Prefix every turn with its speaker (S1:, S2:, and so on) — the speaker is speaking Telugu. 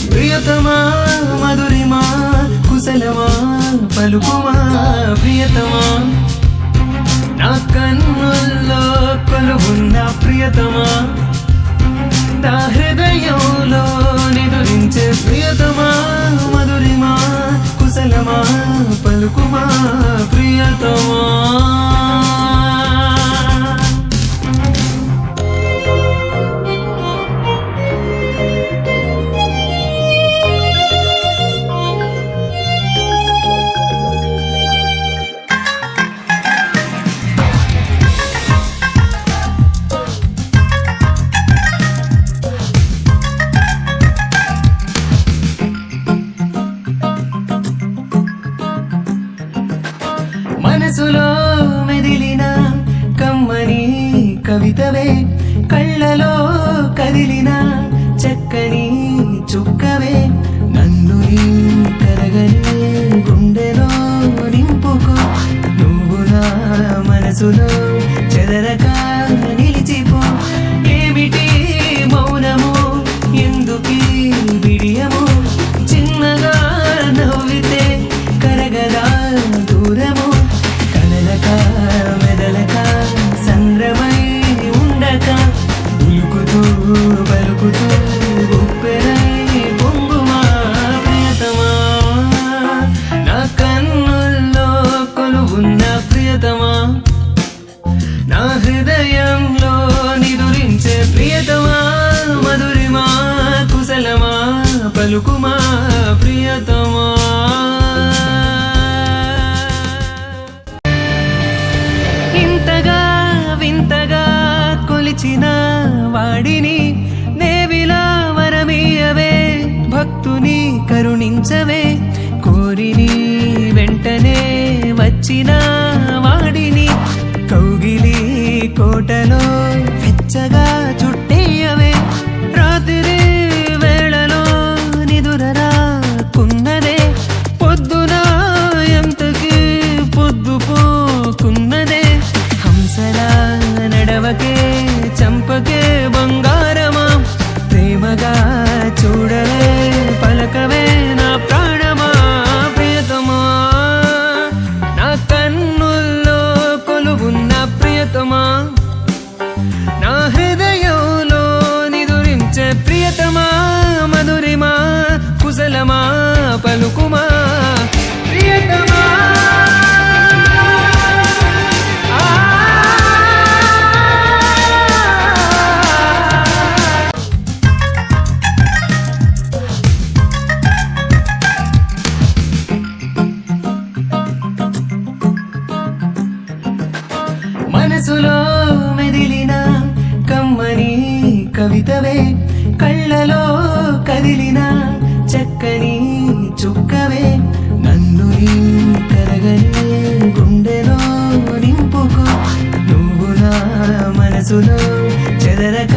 S1: ప్రియతమా మధురిమా కుశలమా పలుకుమా ప్రియతమా నా కన్నుల్లో కొలువున్న ప్రియతమా నా హృదయంలో నిదురించే ప్రియతమా మధురిమా కుశలమా పలుకుమా ప్రియతమా మనసులో మెదిలిన కమ్మని కవితవే కళ్ళలో కదిలిన చక్కని చుక్కవే నన్ను కరగని గుండెలో నింపుకో నువ్వు నా మనసులో చెదరక నిలిచిపో ఏమిటి మౌనము ఎందుకీ బిడియము చిన్నగా నవ్వితే కరగదా దూరము మెదలక సంద్రమై ఉండక ఉలుకుతూ పలుకుతూ ఉప్పెరై పొంగుమా ప్రియతమా నా కన్నుల్లో కొలువున్న ప్రియతమా నా హృదయంలో నిదురించే ప్రియతమా మధురిమా కుశలమా పలుకుమా ప్రియతమా వింతగా కొలిచిన వాడిని దేవిలా వరమీయవే భక్తుని కరుణించవే కోరిని వెంటనే వచ్చిన వాడిని కౌగిలి కోటలో వెచ్చగా చుట్టేయవే రాత్రి వేళలో నిదురరా కున్నదే పొద్దున ఎంతకి పొద్దుపోకున్నదే హంసలా నడవకే చంపకే బంగారమా ప్రేమగా చూడవే పలకవే నా ప్రాణమా ప్రియతమా నా కన్నుల్లో కొలువున్న ప్రియతమా నా హృదయంలో నిదురించే ప్రియతమా మధురిమా కుశలమా పలుకుమా ప్రియతమా మనసులో మెదిలిన కమ్మని కవితవే కళ్ళలో కదిలిన చక్కని చుక్కవే నన్ను కరగని గుండెలో నింపుకో నువ్వు నా మనసులో చెదరక